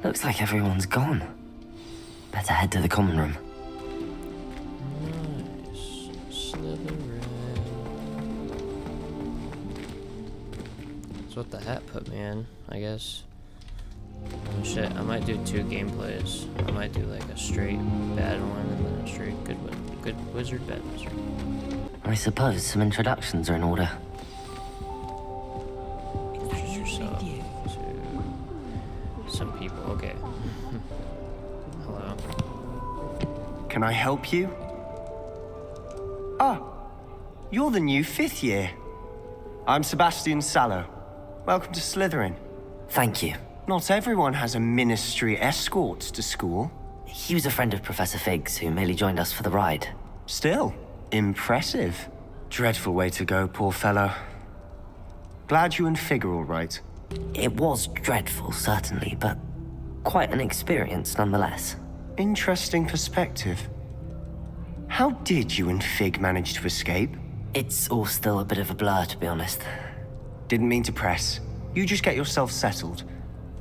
Looks like everyone's gone. Better head to the common room. Nice. Slytherin. That's what the hat put me in, I guess. Oh shit, I might do 2 gameplays. I might do like a straight bad one and then a straight good one. Good wizard, bad wizard. I suppose some introductions are in order. Introduce yourself to some people. Okay. Hello. Can I help you? Ah, you're the new 5th year. I'm Sebastian Sallow. Welcome to Slytherin. Thank you. Not everyone has a ministry escort to school. He was a friend of Professor Fig's who merely joined us for the ride. Still, impressive. Dreadful way to go, poor fellow. Glad you and Fig are all right. It was dreadful, certainly, but quite an experience nonetheless. Interesting perspective. How did you and Fig manage to escape? It's all still a bit of a blur, to be honest. Didn't mean to press. You just get yourself settled.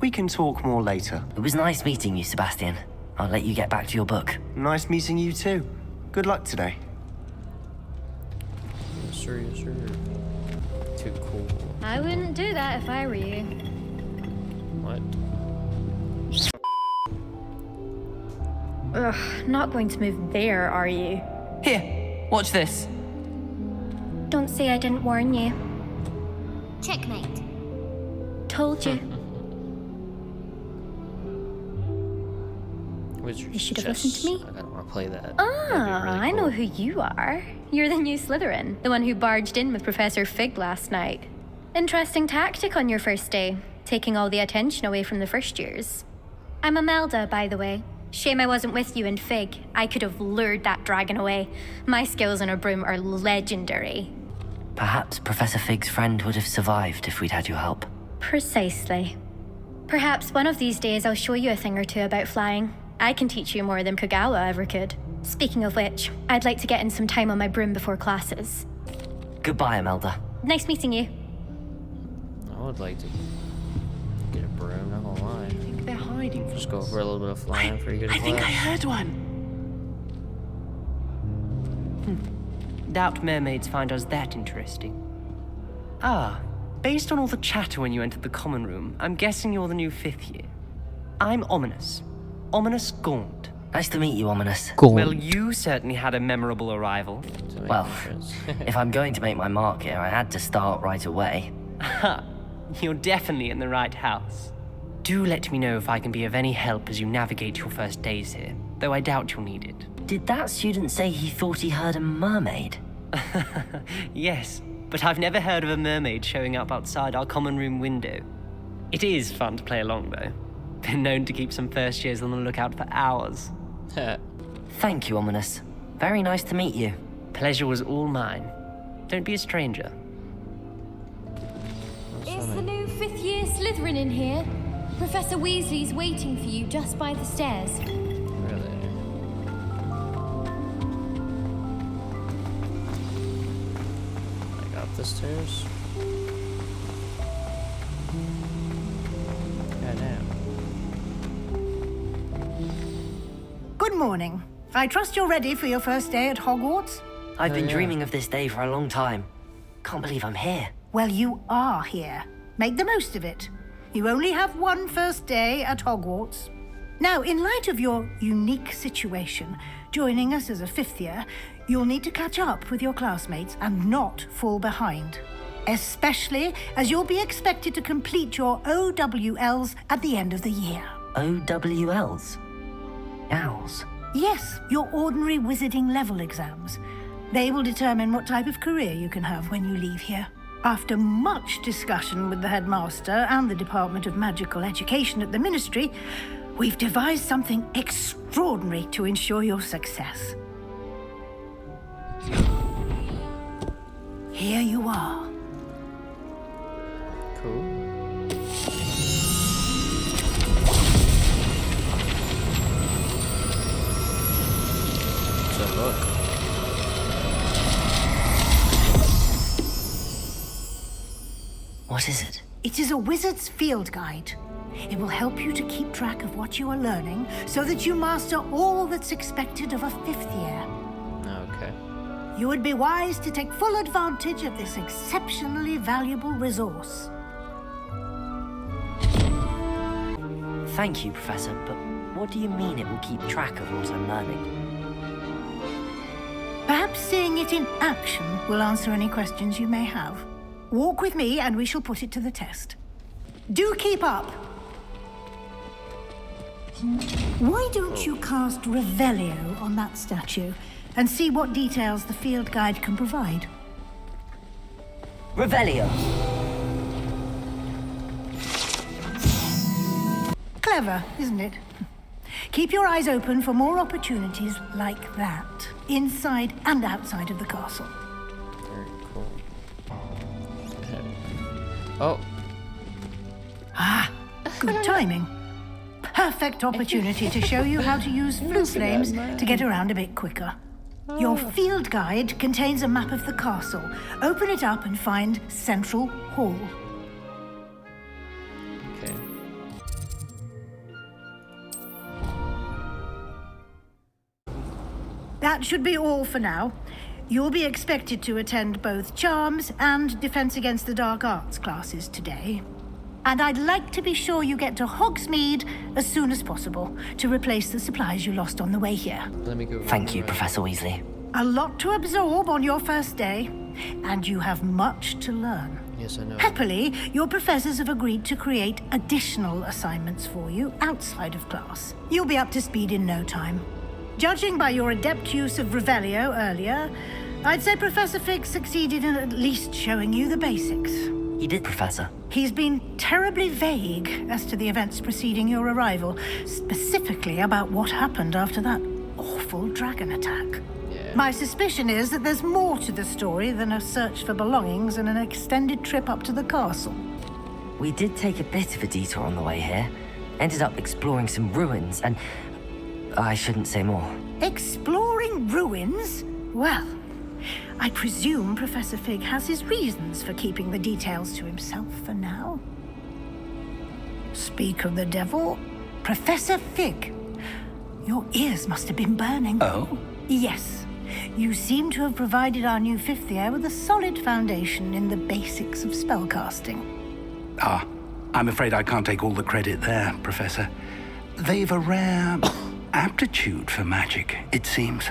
We can talk more later. It was nice meeting you, Sebastian. I'll let you get back to your book. Nice meeting you too. Good luck today. Yes, sir, yes, sir. Too cool. I wouldn't do that if I were you. What? Ugh, not going to move there, are you? Here, watch this. Don't say I didn't warn you. Checkmate. Told you. Wizard's You should have chess. listened to me. I don't want to play that. Ah, That'd be really I know cool. who you are. You're the new Slytherin, the one who barged in with Professor Fig last night. Interesting tactic on your first day, taking all the attention away from the first years. I'm Imelda, by the way. Shame I wasn't with you in Fig. I could have lured that dragon away. My skills on a broom are legendary. Perhaps Professor Fig's friend would have survived if we'd had your help. Precisely. Perhaps one of these days I'll show you a thing or two about flying. I can teach you more than Kagawa ever could. Speaking of which, I'd like to get in some time on my broom before classes. Goodbye, Imelda. Nice meeting you. I would like to get a broom, not gonna lie. I think they're hiding from Just go us. for a little bit of flying for you good I think I class. heard one. Doubt mermaids find us that interesting. Ah, based on all the chatter when you entered the common room, I'm guessing you're the new 5th year. I'm Ominous. Ominous Gaunt. Nice to meet you, Ominous. Well, you certainly had a memorable arrival. To make Well, entrance. if I'm going to make my mark here, I had to start right away. Ha! You're definitely in the right house. Do let me know if I can be of any help as you navigate your first days here, though I doubt you'll need it. Did that student say he thought he heard a mermaid? Yes, but I've never heard of a mermaid showing up outside our common room window. It is fun to play along, though. Been known to keep some first years on the lookout for hours. Thank you, Ominous. Very nice to meet you. Pleasure was all mine. Don't be a stranger. Is the new 5th year Slytherin in here? Professor Weasley's waiting for you just by the stairs. Really? Like up the stairs? Goddamn. Good morning. I trust you're ready for your first day at Hogwarts? I've been yeah. dreaming of this day for a long time. Can't believe I'm here. Well, you are here. Make the most of it. You only have one first day at Hogwarts. Now, in light of your unique situation, joining us as a 5th year, you'll need to catch up with your classmates and not fall behind. Especially as you'll be expected to complete your OWLs at the end of the year. OWLs? Owls? Yes, your ordinary wizarding level exams. They will determine what type of career you can have when you leave here. After much discussion with the headmaster and the Department of Magical Education at the Ministry, we've devised something extraordinary to ensure your success. Here you are. Cool. So look. What is it? It is a wizard's field guide. It will help you to keep track of what you are learning so that you master all that's expected of a 5th year. Okay. You would be wise to take full advantage of this exceptionally valuable resource. Thank you, Professor, but what do you mean it will keep track of what I'm learning? Perhaps seeing it in action will answer any questions you may have. Walk with me and we shall put it to the test. Do keep up! Why don't you cast Revelio on that statue and see what details the field guide can provide? Revelio! Clever, isn't it? Keep your eyes open for more opportunities like that, inside and outside of the castle. Very cool. Oh, Good timing. Perfect opportunity to show you how to use flue flames to get around a bit quicker. Your field guide contains a map of the castle. Open it up and find Central Hall. okay. That should be all for now. You'll be expected to attend both Charms and Defense Against the Dark Arts classes today. And I'd like to be sure you get to Hogsmead as soon as possible to replace the supplies you lost on the way here. Let me go. Thank you, Professor Weasley. A lot to absorb on your first day, and you have much to learn. Yes, I know. Happily, your professors have agreed to create additional assignments for you outside of class. You'll be up to speed in no time. Judging by your adept use of Revelio earlier, I'd say Professor Fig succeeded in at least showing you the basics. He did, Professor. He's been terribly vague as to the events preceding your arrival, specifically about what happened after that awful dragon attack. Yeah. My suspicion is that there's more to the story than a search for belongings and an extended trip up to the castle. We did take a bit of a detour on the way here. Ended up exploring some ruins and... I shouldn't say more. Exploring ruins? Well, I presume Professor Fig has his reasons for keeping the details to himself for now. Speak of the devil, Professor Fig. Your ears must have been burning. Oh? Yes. You seem to have provided our new 5th year with a solid foundation in the basics of spellcasting. Ah, I'm afraid I can't take all the credit there, Professor. They've a rare aptitude for magic, it seems.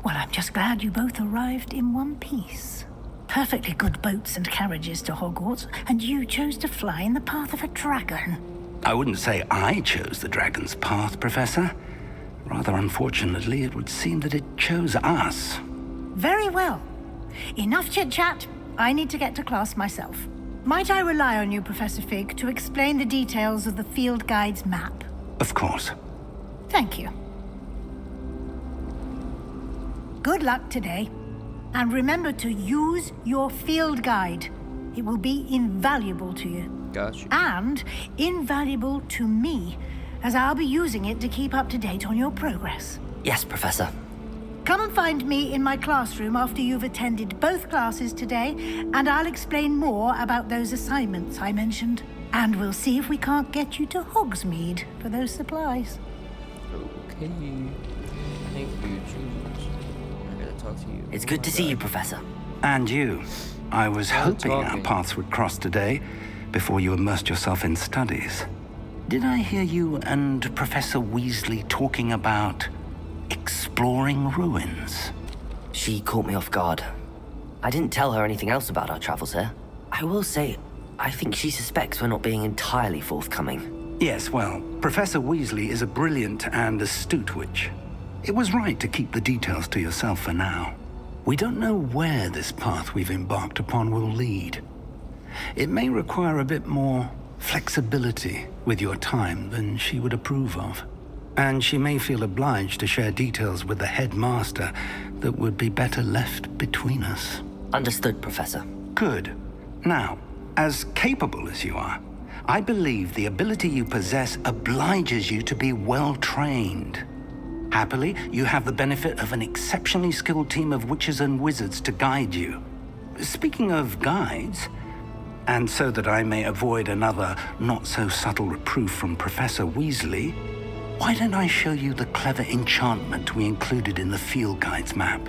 Well, I'm just glad you both arrived in one piece. Perfectly good boats and carriages to Hogwarts, and you chose to fly in the path of a dragon. I wouldn't say I chose the dragon's path, Professor. Rather unfortunately, it would seem that it chose us. Very well. Enough chit-chat. I need to get to class myself. Might I rely on you, Professor Fig, to explain the details of the field guide's map? Of course. Thank you. Good luck today. And remember to use your field guide. It will be invaluable to you. Gotcha. And invaluable to me, as I'll be using it to keep up to date on your progress. Yes, Professor. Come and find me in my classroom after you've attended both classes today, and I'll explain more about those assignments I mentioned. And we'll see if we can't get you to Hogsmead for those supplies. Okay. Thank you, Jesus. I gotta talk to you. It's good to see you, Professor. And you. I was hoping our talking. paths would cross today before you immersed yourself in studies. Did I hear you and Professor Weasley talking about exploring ruins? She caught me off guard. I didn't tell her anything else about our travels here. I will say, I think she suspects we're not being entirely forthcoming. Yes, well, Professor Weasley is a brilliant and astute witch. It was right to keep the details to yourself for now. We don't know where this path we've embarked upon will lead. It may require a bit more flexibility with your time than she would approve of. And she may feel obliged to share details with the headmaster that would be better left between us. Understood, Professor. Good. Now, as capable as you are, I believe the ability you possess obliges you to be well trained. Happily, you have the benefit of an exceptionally skilled team of witches and wizards to guide you. Speaking of guides, And so that I may avoid another not-so-subtle reproof from Professor Weasley, why don't I show you the clever enchantment we included in the field guide's map?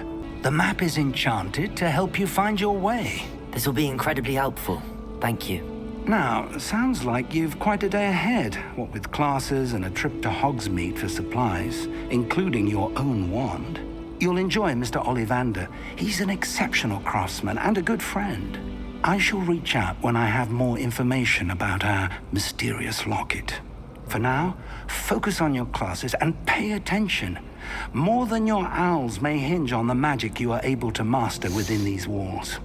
The map is enchanted to help you find your way. This will be incredibly helpful. Thank you. Now, sounds like you've quite a day ahead, what with classes and a trip to Hogsmead for supplies, including your own wand. You'll enjoy Mr. Ollivander. He's an exceptional craftsman and a good friend. I shall reach out when I have more information about our mysterious locket. For now, focus on your classes and pay attention. More than your owls may hinge on the magic you are able to master within these walls.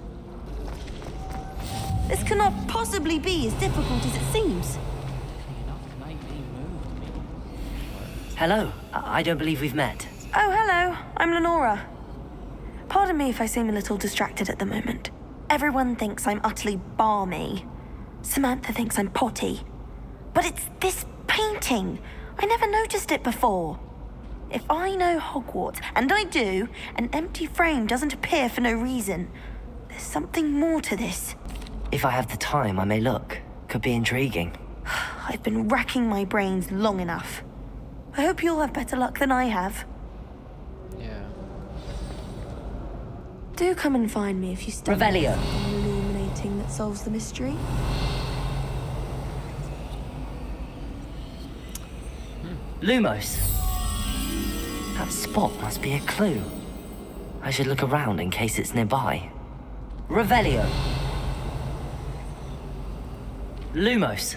This cannot possibly be as difficult as it seems. Hello. I don't believe we've met. Oh, hello. I'm Lenora. Pardon me if I seem a little distracted at the moment. Everyone thinks I'm utterly balmy. Samantha thinks I'm potty. But it's this painting. I never noticed it before. If I know Hogwarts, and I do, an empty frame doesn't appear for no reason. There's something more to this. If I have the time, I may look. Could be intriguing. I've been racking my brains long enough. I hope you'll have better luck than I have. Yeah. Do come and find me if you stay. Revelio. Illuminating that solves the mystery. Lumos. That spot must be a clue. I should look around in case it's nearby. Revelio. Lumos.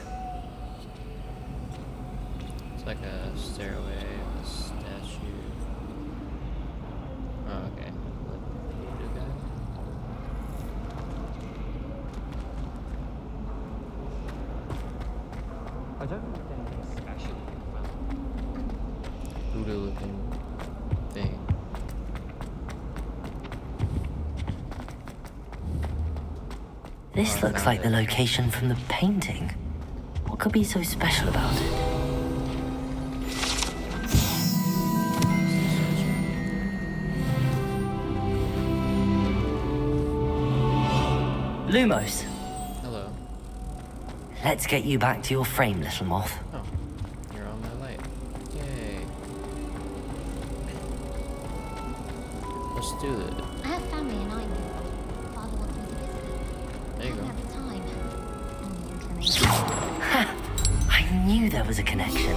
It's like a stairway, a statue. Oh, okay. Voodoo guy? I don't think anything special. Voodoo looking thing. This looks like the location from the painting. What could be so special about it? Lumos, Hello. let's get you back to your frame, little moth. Oh, you're on my light. Yay. Let's do it. I have family in Ireland. Father wants me to visit. There you I go. don't have the time. Only inclination. I knew there was a connection.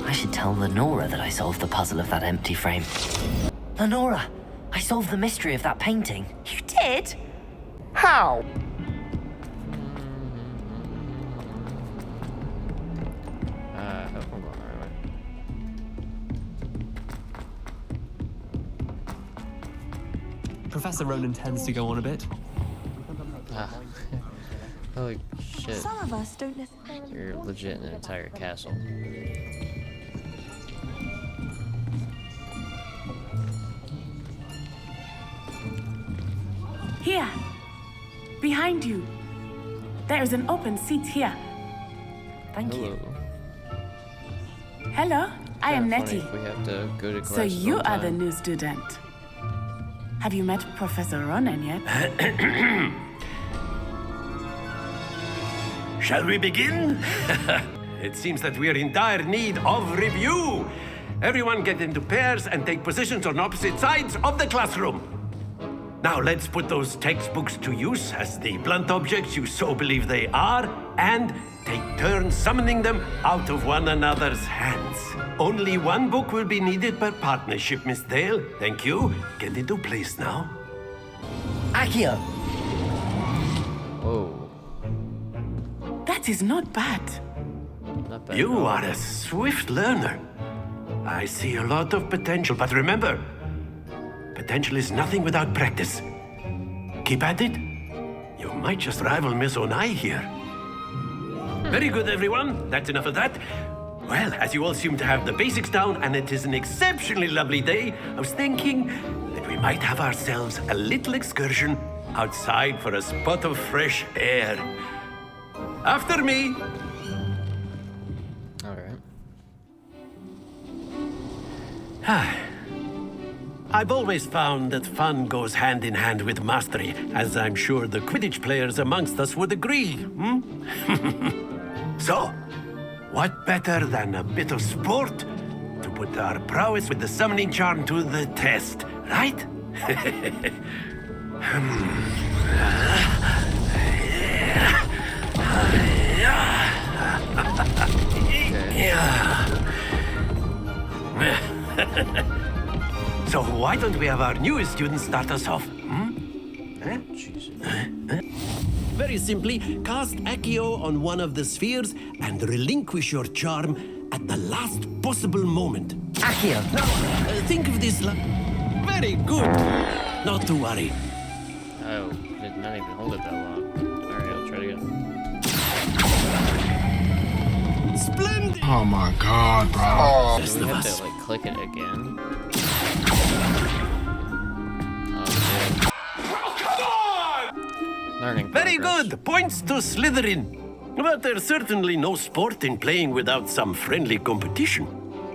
I should tell Lenora that I solved the puzzle of that empty frame. Lenora, I solved the mystery of that painting. You did? How? I hope I'm going the right way. Professor Ronan tends to go on a bit. Ah. Holy shit. Some of us don't necessarily. You're legit in an entire castle. Here, behind you. There is an open seat here. Thank Hello. you. Hello, I am Kinda funny Nettie. if we have to go to class So all you the are the time. new student. Have you met Professor Ronan yet? Shall we begin? It seems that we are in dire need of review. Everyone get into pairs and take positions on opposite sides of the classroom. Now let's put those textbooks to use as the blunt objects you so believe they are, and take turns summoning them out of one another's hands. Only one book will be needed per partnership, Miss Dale. Thank you. Get into place now. Accio! Whoa. That is not bad. Not bad. You at all. are a swift learner. I see a lot of potential, but remember, potential is nothing without practice. Keep at it. You might just rival Miss Onai here. Very good, everyone. That's enough of that. Well, as you all seem to have the basics down, and it is an exceptionally lovely day, I was thinking that we might have ourselves a little excursion outside for a spot of fresh air. After me. Alright. I've always found that fun goes hand in hand with mastery, as I'm sure the Quidditch players amongst us would agree. So, what better than a bit of sport to put our prowess with the summoning charm to the test, right? So why don't we have our newest student start us off? Very simply, cast Accio on one of the spheres and relinquish your charm at the last possible moment. Accio! Now, think of this very good. Not to worry. Oh, did not even hold it that long. Alright, I'll try it again. Splendid! Oh my god, bro. Do we have to like click it again? Learning Very progress. good. Points to Slytherin. But there's certainly no sport in playing without some friendly competition.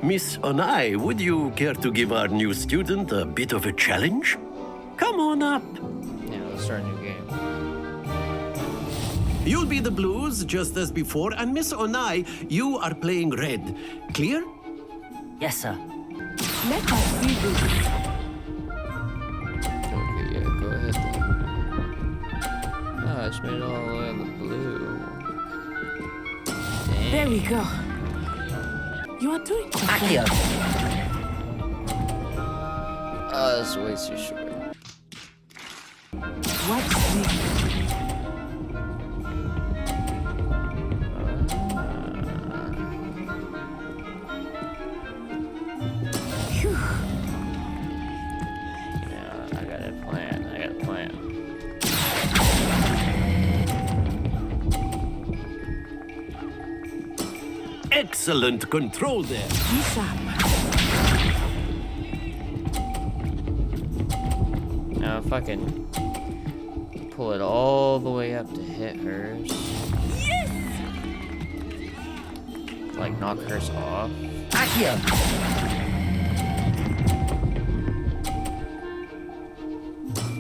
Miss Onai, would you care to give our new student a bit of a challenge? Come on up. Yeah, let's start a new game. You'll be the blues, just as before, and Miss Onai, you are playing red. Clear? Yes, sir. Let us see this. Okay, yeah, go ahead then. Oh, I just made it all the way in the blue. There we go. You are doing quite Accio! Oh, that's way too short. Watch this. Yeah, I got a plan. Excellent control there. Be sharp. Now if I can pull it all the way up to hit hers. Yes! Like knock hers off. Accio!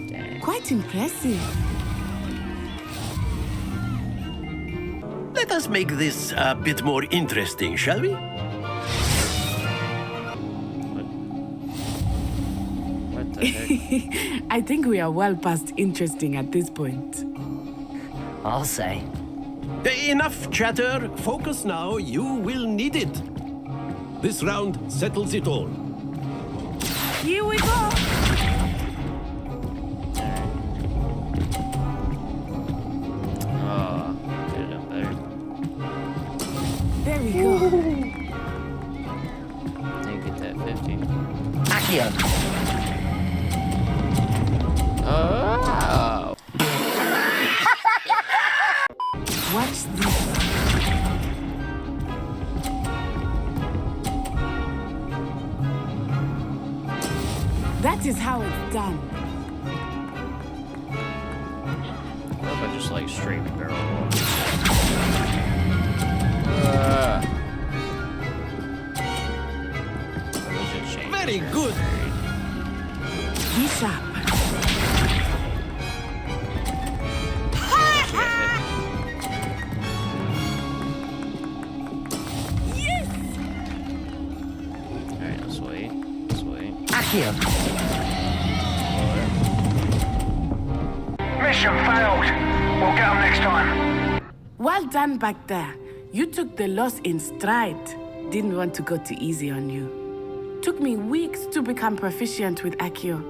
Dang. Quite impressive. Let us make this a bit more interesting, shall we? What the heck? I think we are well past interesting at this point. I'll say. Enough chatter. Focus now. You will need it. This round settles it all. Here we go. Oh, could have done better. There we go. Didn't get that 50. Accio! Oh! Watch this. That is how it's done. What if I just like straight barrel roll? Religion change. Very good. Be sharp. Yes! Alright, let's wait. Let's wait. Accio! Mission failed. We'll get them next time. Well done back there. You took the loss in stride. Didn't want to go too easy on you. Took me weeks to become proficient with Accio.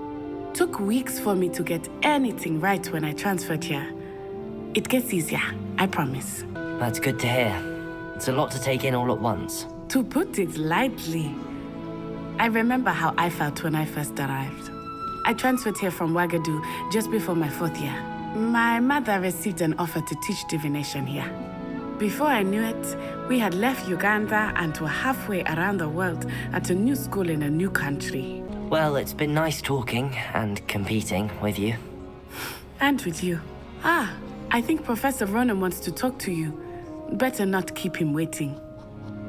Took weeks for me to get anything right when I transferred here. It gets easier, I promise. That's good to hear. It's a lot to take in all at once. To put it lightly, I remember how I felt when I first arrived. I transferred here from Wagadu just before my 4th year. My mother received an offer to teach divination here. Before I knew it, we had left Uganda and were halfway around the world at a new school in a new country. Well, it's been nice talking and competing with you. And with you. Ah, I think Professor Ronan wants to talk to you. Better not keep him waiting.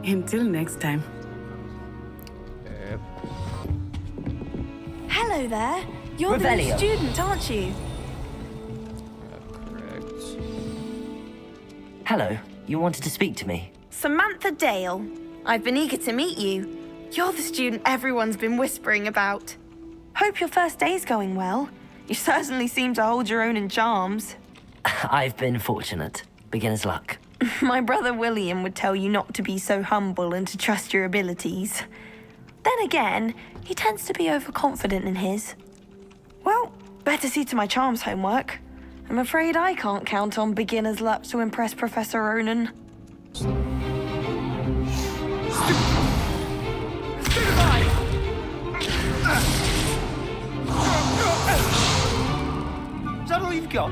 Until next time. Yep. Hello, hello there. You're the new Revelio. student, aren't you? Correct. Hello, you wanted to speak to me? Samantha Dale. I've been eager to meet you. You're the student everyone's been whispering about. Hope your first day's going well. You certainly seem to hold your own in charms. I've been fortunate. Beginner's luck. My brother William would tell you not to be so humble and to trust your abilities. Then again, he tends to be overconfident in his. Well, better see to my charms homework. I'm afraid I can't count on beginner's luck to impress Professor Ronan. Is that all you've got?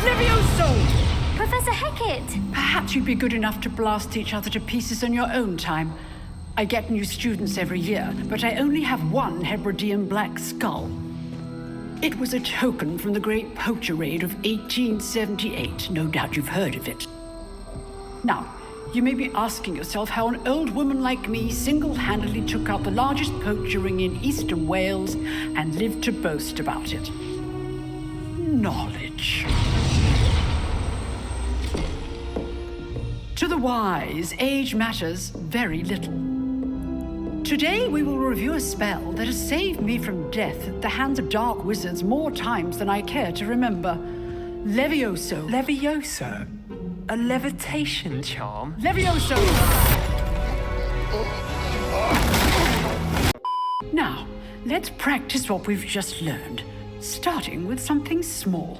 Levioso! Professor Hackett! Perhaps you'd be good enough to blast each other to pieces on your own time. I get new students every year, but I only have one Hebridean black skull. It was a token from the Great Poacher Raid of 1878. No doubt you've heard of it. Now, you may be asking yourself how an old woman like me single-handedly took out the largest poacher ring in eastern Wales and lived to boast about it. Knowledge. To the wise, age matters very little. Today we will review a spell that has saved me from death at the hands of dark wizards more times than I care to remember. Levioso. Levioso? A levitation charm? Levioso! Now, let's practice what we've just learned, starting with something small.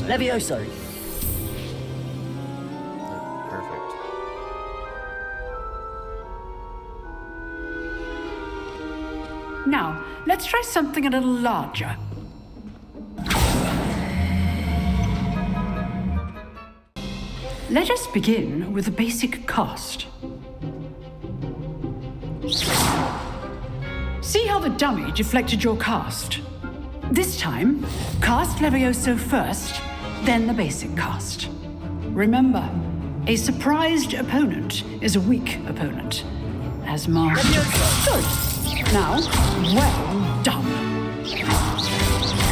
Levioso! Perfect. Now, let's try something a little larger. Let us begin with the basic cast. See how the dummy deflected your cast? This time, cast Levioso first, then the basic cast. Remember, a surprised opponent is a weak opponent. As marked. Good. Now, well done.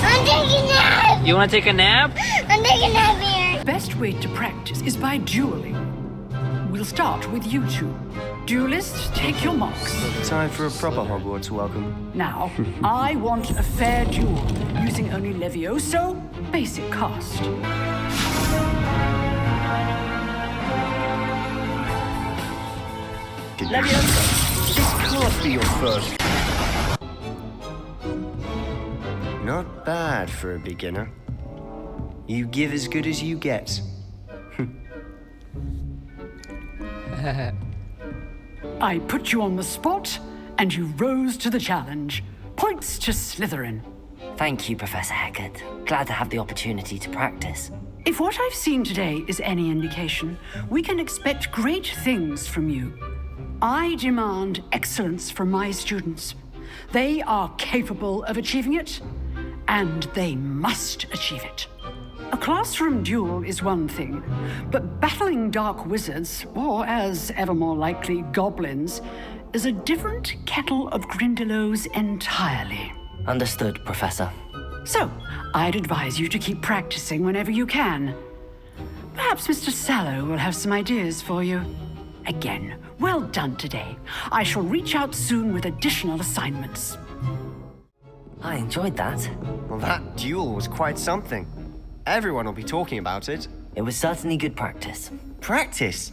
I'm taking a nap! You want to take a nap? I'm taking a nap here! Best way to practice is by dueling. We'll start with you two. Duelists, take your marks. Time for a proper Hogwarts welcome. Now, I want a fair duel, using only Levioso, basic cast. Levioso, this can't be your first. Not bad for a beginner. You give as good as you get. I put you on the spot, and you rose to the challenge. Points to Slytherin. Thank you, Professor Hackett. Glad to have the opportunity to practice. If what I've seen today is any indication, we can expect great things from you. I demand excellence from my students. They are capable of achieving it, and they must achieve it. A classroom duel is one thing, but battling dark wizards, or as ever more likely, goblins, is a different kettle of Grindylows entirely. Understood, Professor. So, I'd advise you to keep practicing whenever you can. Perhaps Mr. Sallow will have some ideas for you. Again, well done today. I shall reach out soon with additional assignments. I enjoyed that. Well, that duel was quite something. Everyone will be talking about it. It was certainly good practice. Practice?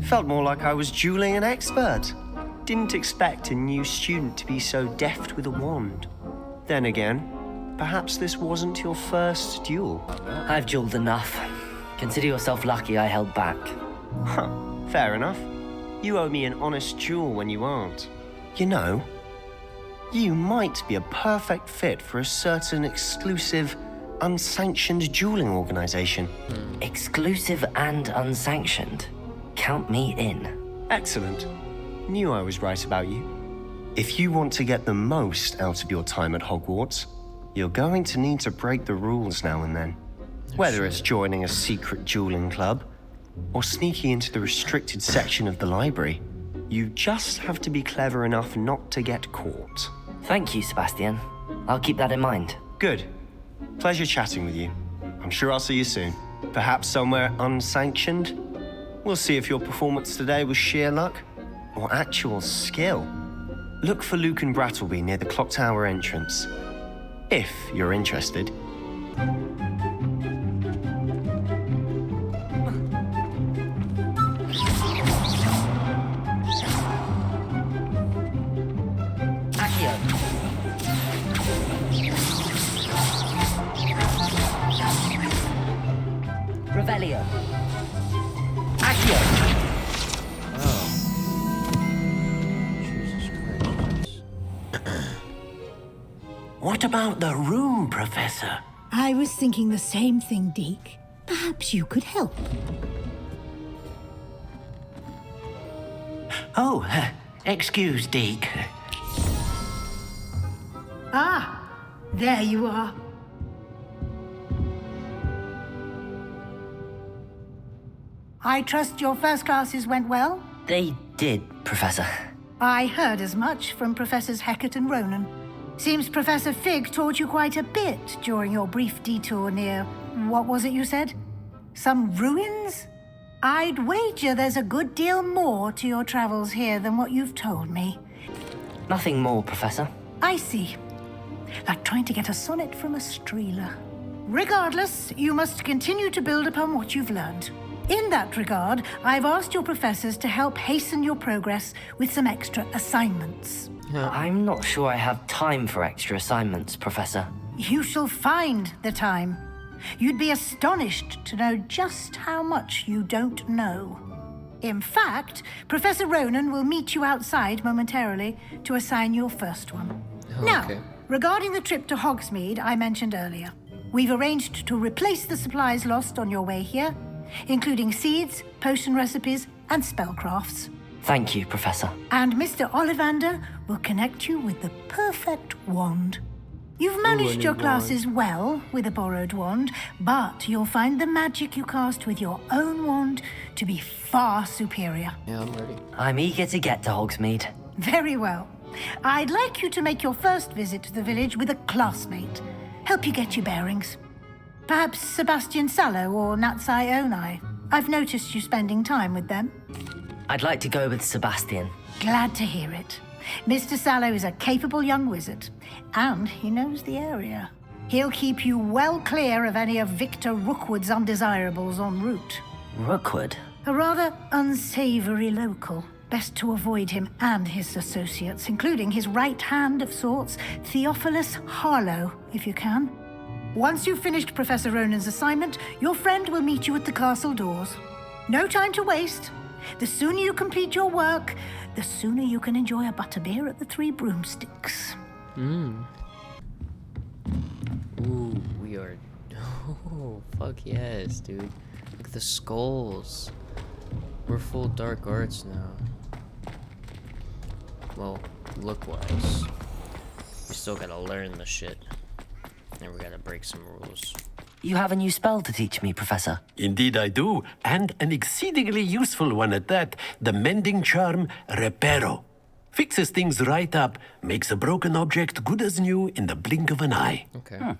Felt more like I was dueling an expert. Didn't expect a new student to be so deft with a wand. Then again, perhaps this wasn't your first duel. I've dueled enough. Consider yourself lucky I held back. Huh, fair enough. You owe me an honest duel when you aren't. You know, you might be a perfect fit for a certain exclusive, unsanctioned dueling organization. Exclusive and unsanctioned. Count me in. Excellent. Knew I was right about you. If you want to get the most out of your time at Hogwarts, you're going to need to break the rules now and then. Whether it's joining a secret dueling club or sneaking into the restricted section of the library, you just have to be clever enough not to get caught. Thank you, Sebastian. I'll keep that in mind. Good. Pleasure chatting with you. I'm sure I'll see you soon. Perhaps somewhere unsanctioned? We'll see if your performance today was sheer luck or actual skill. Look for Luke and Brattleby near the clock tower entrance, if you're interested. Revelio. Accio. What about the room, Professor? I was thinking the same thing, Deke. Perhaps you could help. Oh, excuse, Deke. Ah, there you are. I trust your first classes went well? They did, Professor. I heard as much from Professors Hecat and Ronan. Seems Professor Fig taught you quite a bit during your brief detour near... what was it you said? Some ruins? I'd wager there's a good deal more to your travels here than what you've told me. Nothing more, Professor. I see. Like trying to get a sonnet from a streeler. Regardless, you must continue to build upon what you've learned. In that regard, I've asked your professors to help hasten your progress with some extra assignments. I'm not sure I have time for extra assignments, Professor. You shall find the time. You'd be astonished to know just how much you don't know. In fact, Professor Ronan will meet you outside momentarily to assign your first one. Now, regarding the trip to Hogsmead I mentioned earlier, we've arranged to replace the supplies lost on your way here, including seeds, potion recipes, and spellcrafts. Thank you, Professor. And Mr. Ollivander will connect you with the perfect wand. You've managed your classes well with a borrowed wand, but you'll find the magic you cast with your own wand to be far superior. Yeah, I'm ready. I'm eager to get to Hogsmead. Very well. I'd like you to make your first visit to the village with a classmate. Help you get your bearings. Perhaps Sebastian Sallow or Natsai Onai. I've noticed you spending time with them. I'd like to go with Sebastian. Glad to hear it. Mr. Sallow is a capable young wizard, and he knows the area. He'll keep you well clear of any of Victor Rookwood's undesirables en route. Rookwood? A rather unsavory local. Best to avoid him and his associates, including his right hand of sorts, Theophilus Harlow, if you can. Once you've finished Professor Ronan's assignment, your friend will meet you at the castle doors. No time to waste. The sooner you complete your work, the sooner you can enjoy a butterbeer at the Three Broomsticks. Ooh, we are... Oh, fuck yes, dude. Look at the skulls. We're full dark arts now. Well, look-wise. We still gotta learn the shit. And we gotta break some rules. You have a new spell to teach me, Professor. Indeed I do, and an exceedingly useful one at that. The mending charm, Reparo. Fixes things right up, makes a broken object good as new in the blink of an eye. Okay.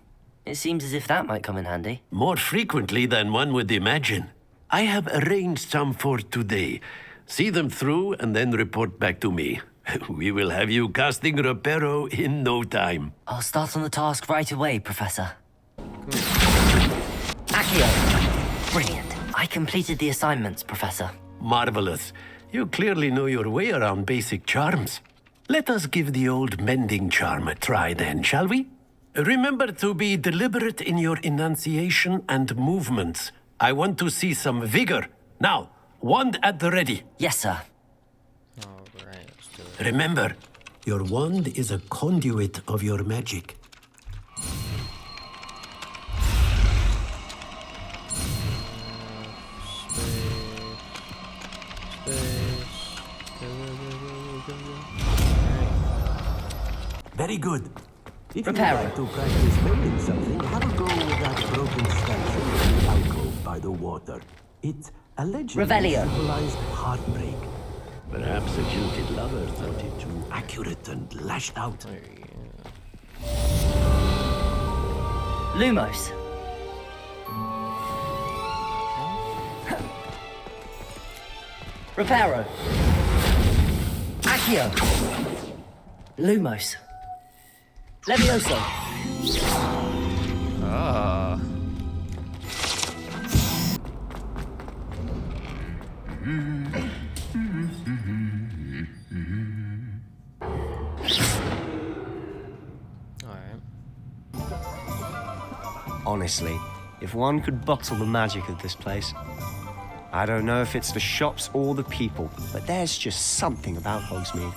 It seems as if that might come in handy. More frequently than one would imagine. I have arranged some for today. See them through and then report back to me. We will have you casting Reparo in no time. I'll start on the task right away, Professor. Accio! Brilliant. I completed the assignments, Professor. Marvelous. You clearly know your way around basic charms. Let us give the old mending charm a try then, shall we? Remember to be deliberate in your enunciation and movements. I want to see some vigor. Now, wand at the ready. Yes, sir. Alright, let's do it. Remember, your wand is a conduit of your magic. Very good. If Repair you'd like to practice building something, have a go with that broken statue in the alcove by the water. It allegedly Revelio. symbolized heartbreak. Perhaps a jilted lover thought it too accurate and lashed out. Lumos. Reparo. Accio. Lumos. Levioso. Ah. Honestly, if one could bottle the magic of this place. I don't know if it's the shops or the people, but there's just something about Hogsmead.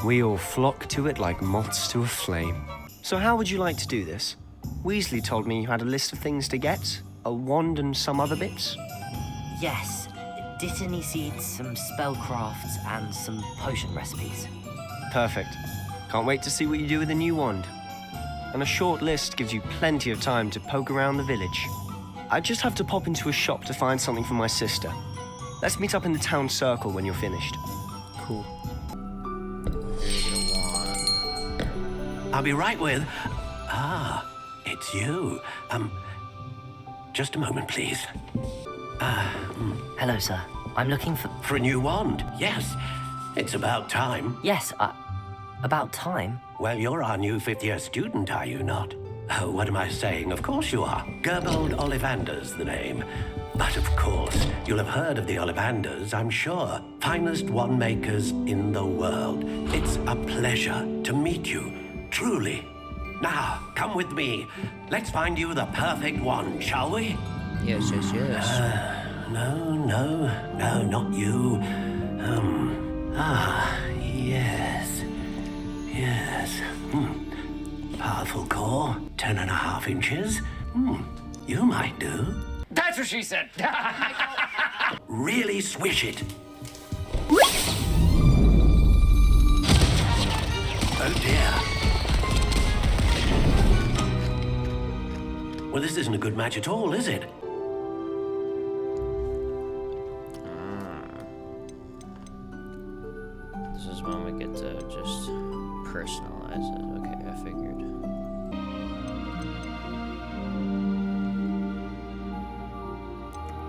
We all flock to it like moths to a flame. So how would you like to do this? Weasley told me you had a list of things to get, a wand and some other bits. Yes. Dittany seeds, some spellcrafts, and some potion recipes. Perfect. Can't wait to see what you do with the new wand. And a short list gives you plenty of time to poke around the village. I just have to pop into a shop to find something for my sister. Let's meet up in the town circle when you're finished. Cool. I'll be right with... Ah, it's you. Just a moment, please. Hello, sir. I'm looking for... For a new wand, yes. It's about time. Yes, about time? Well, you're our new fifth-year student, are you not? Oh, what am I saying? Of course you are. Gerbold Ollivander's the name. But of course, you'll have heard of the Ollivanders, I'm sure. Finest wand makers in the world. It's a pleasure to meet you, truly. Now, come with me. Let's find you the perfect wand, shall we? Yes. No, not you. Yes. Powerful core, 10.5 inches. You might do. That's what she said. Really swish it. Oh dear. Well, this isn't a good match at all, is it? This is when we get to just personalize it. Okay, I figured.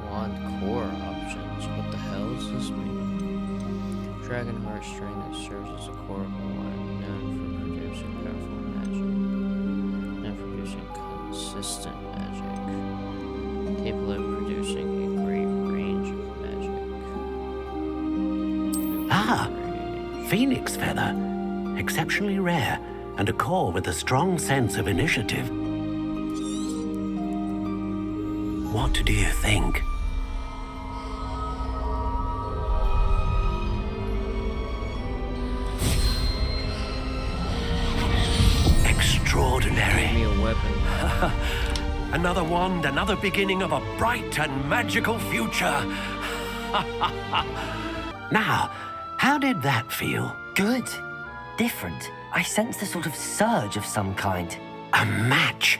Wand core options. What the hell does this mean? Dragon heart string that serves as a core of a wand, known for producing powerful magic and producing consistent magic, capable of producing a great range of magic. Ah, phoenix feather. Exceptionally rare, and a core with a strong sense of initiative. What do you think? Extraordinary. Give me a weapon. Another wand, another beginning of a bright and magical future. Now, how did that feel? Good. Different. I sensed a sort of surge of some kind. A match.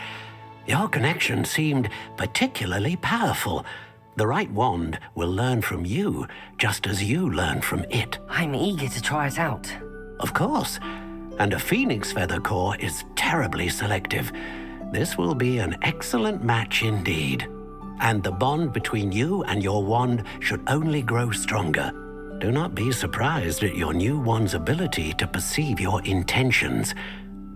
Your connection seemed particularly powerful. The right wand will learn from you, just as you learn from it. I'm eager to try it out. Of course. And a phoenix feather core is terribly selective. This will be an excellent match indeed. And the bond between you and your wand should only grow stronger. Do not be surprised at your new wand's ability to perceive your intentions,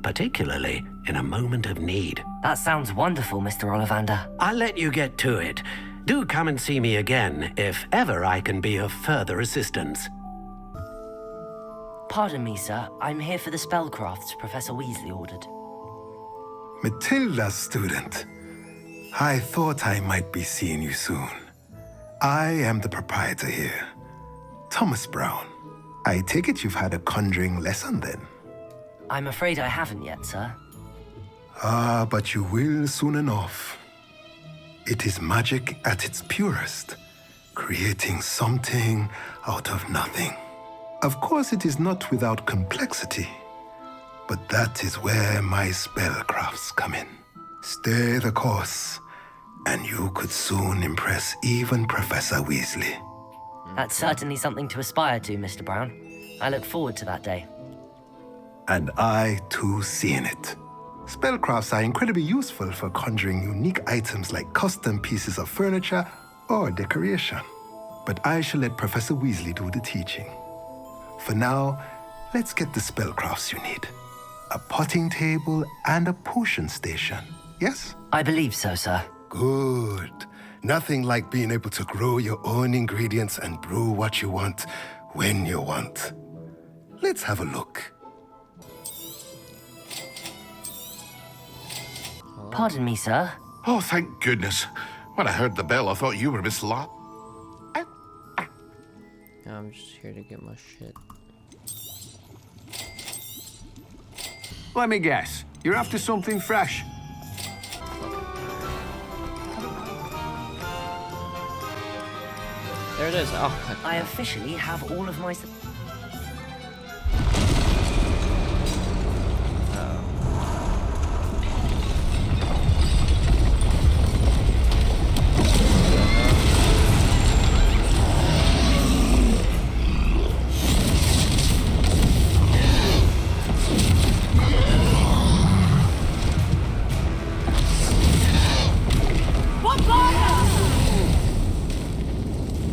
particularly in a moment of need. That sounds wonderful, Mr. Ollivander. I'll let you get to it. Do come and see me again if ever I can be of further assistance. Pardon me, sir. I'm here for the spellcrafts Professor Weasley ordered. Matilda's student. I thought I might be seeing you soon. I am the proprietor here, Thomas Brown. I take it you've had a conjuring lesson then? I'm afraid I haven't yet, sir. Ah, but you will soon enough. It is magic at its purest, creating something out of nothing. Of course, it is not without complexity. But that is where my spellcrafts come in. Stay the course, and you could soon impress even Professor Weasley. That's certainly something to aspire to, Mr. Brown. I look forward to that day. And I, too, see in it. Spellcrafts are incredibly useful for conjuring unique items like custom pieces of furniture or decoration. But I shall let Professor Weasley do the teaching. For now, let's get the spellcrafts you need. A potting table and a potion station, yes? I believe so, sir. Good. Nothing like being able to grow your own ingredients and brew what you want when you want. Let's have a look. Pardon me, sir. Oh, thank goodness. When I heard the bell, I thought you were Miss Lot. I'm just here to get my shit. Let me guess. You're after something fresh. There it is. Oh, I officially have all of my...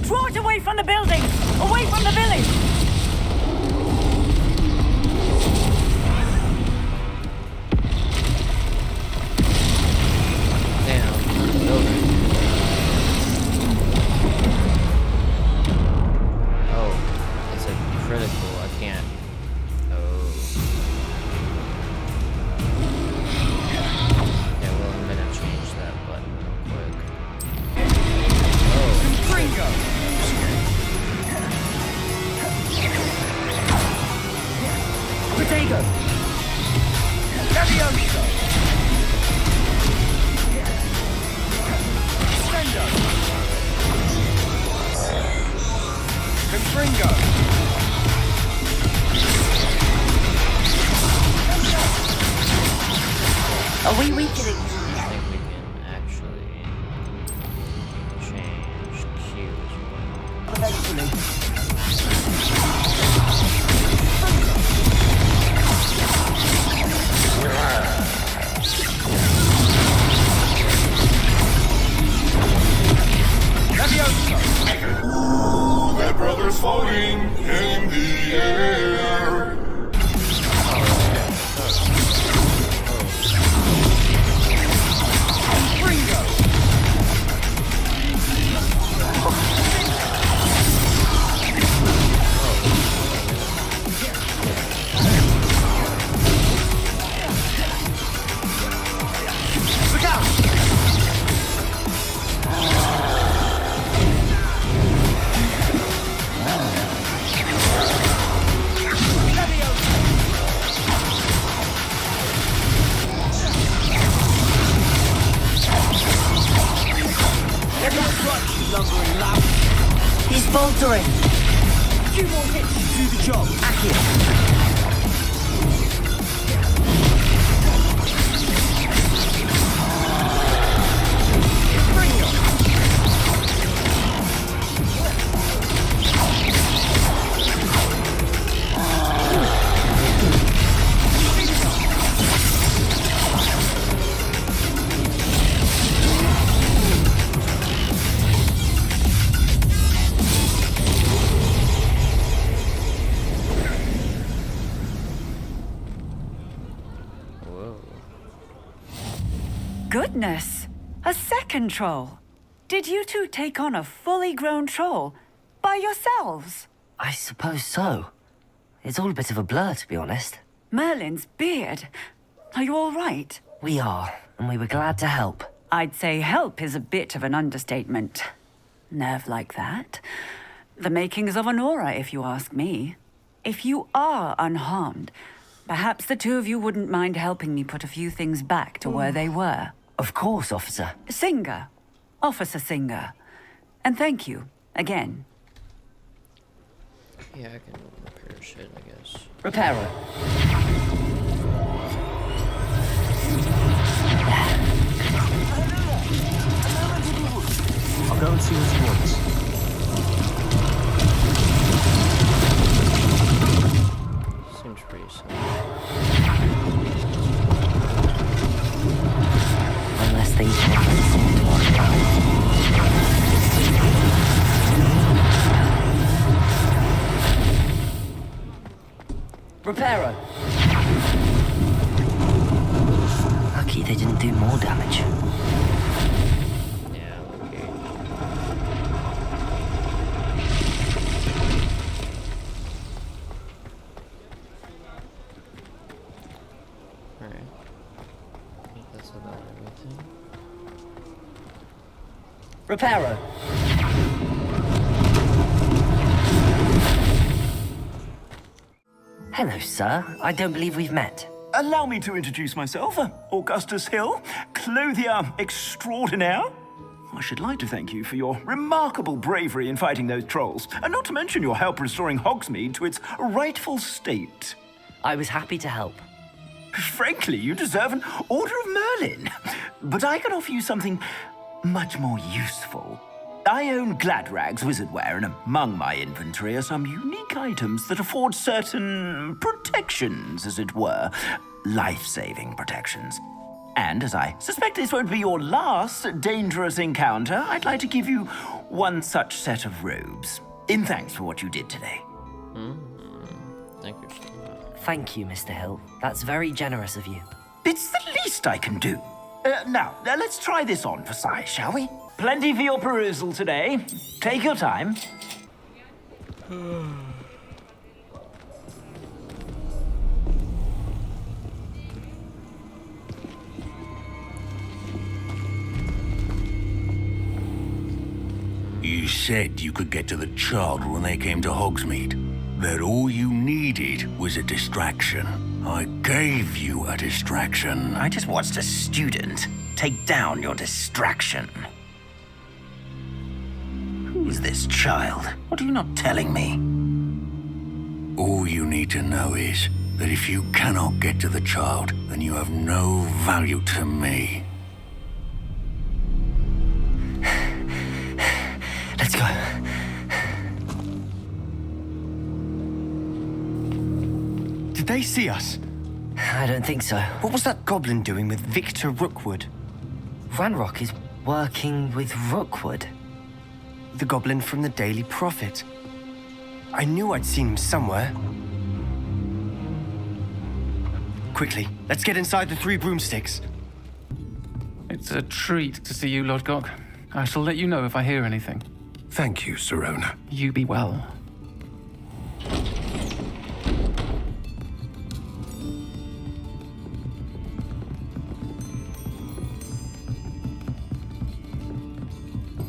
Draw it away from the building! Away from the village! damn. Building. Oh, it's a critical. I can't. Oh. Okay, well, I'm gonna change that button real quick. Oh. Bingo! Potato! Levioso! Extendo! Confringo! Are we weakening? I think we can actually change cues. Eventually. Ooh, that brother's floating in the air. He's faltering! Few more hits to do the job. Accurate. Goodness! A second troll! Did you two take on a fully grown troll by yourselves? I suppose so. It's all a bit of a blur, to be honest. Merlin's beard. Are you all right? We are, and we were glad to help. I'd say help is a bit of an understatement. Nerve like that. The makings of an aura, if you ask me. If you are unharmed, perhaps the two of you wouldn't mind helping me put a few things back to where they were. Of course, officer. Singer. Officer Singer. And thank you, again. Yeah, I can repair shit, I guess. Repairer. go and see what he wants. Seems pretty simple. Unless things are something to worry about. Reparo! Lucky they didn't do more damage. Yeah, okay. Alright. I think that's about everything. Reparo! Hello, sir. I don't believe we've met. Allow me to introduce myself, Augustus Hill, clothier extraordinaire. I should like to thank you for your remarkable bravery in fighting those trolls, and not to mention your help restoring Hogsmead to its rightful state. I was happy to help. Frankly, you deserve an Order of Merlin. But I can offer you something much more useful. I own Gladrag's wizardware, and among my inventory are some unique items that afford certain protections, as it were. Life-saving protections. And as I suspect this won't be your last dangerous encounter, I'd like to give you one such set of robes. In thanks for what you did today. Thank you so much. Thank you, Mr. Hill. That's very generous of you. It's the least I can do. Now, let's try this on for size, shall we? Plenty for your perusal today. Take your time. You said you could get to the child when they came to Hogsmeade. That all you needed was a distraction. I gave you a distraction. I just watched a student take down your distraction. Who is this child? What are you not telling me? All you need to know is that if you cannot get to the child, then you have no value to me. Let's go. Did they see us? I don't think so. What was that goblin doing with Victor Rookwood? Ranrock is working with Rookwood. The goblin from the Daily Prophet. I knew I'd seen him somewhere. Quickly, let's get inside the 3 broomsticks. It's a treat to see you, Lodgok. I shall let you know if I hear anything. Thank you, Sirona. You be well.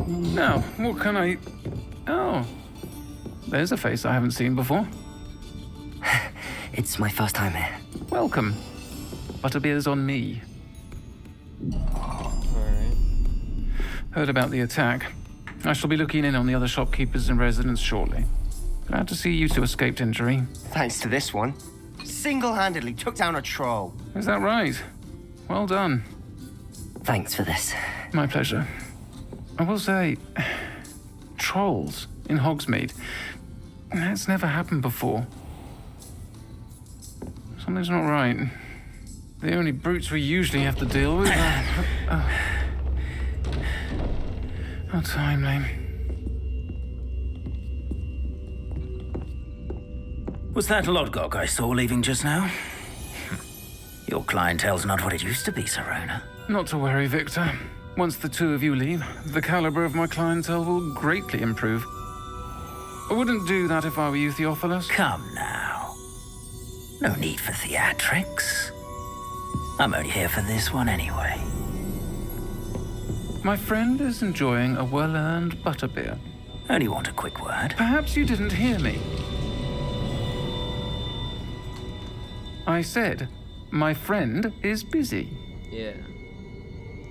Now, what can I... Oh, there's a face I haven't seen before. It's my first time here. Welcome. Butterbeer's on me. Alright. Heard about the attack. I shall be looking in on the other shopkeepers and residents shortly. Glad to see you two escaped injury. Thanks to this one. Single-handedly took down a troll. Is that right? Well done. Thanks for this. My pleasure. I will say, trolls in Hogsmeade. That's never happened before. Something's not right. The only brutes we usually have to deal with are... How timely. Was that Lodgok I saw leaving just now? Your clientele's not what it used to be, Sirona. Not to worry, Victor. Once the two of you leave, the caliber of my clientele will greatly improve. I wouldn't do that if I were you, Theophilus. Come now. No need for theatrics. I'm only here for this one anyway. My friend is enjoying a well-earned butterbeer. Only want a quick word. Perhaps you didn't hear me. I said, my friend is busy. Yeah.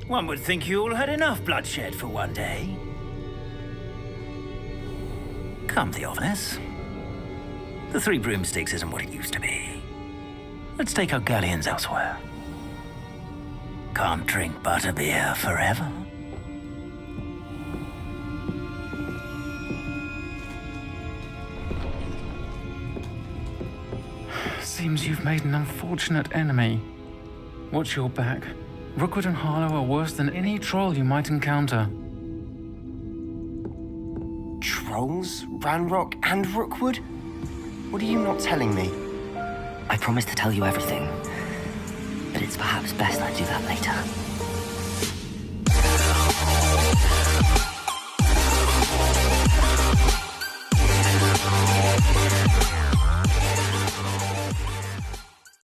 One would think you all had enough bloodshed for one day. Come, Theophilus. The 3 broomsticks isn't what it used to be. Let's take our galleons elsewhere. Can't drink butterbeer forever. seems you've made an unfortunate enemy. Watch your back. Rookwood and Harlow are worse than any troll you might encounter. Trolls? Ranrock and Rookwood? What are you not telling me? I promised to tell you everything, but it's perhaps best I do that later.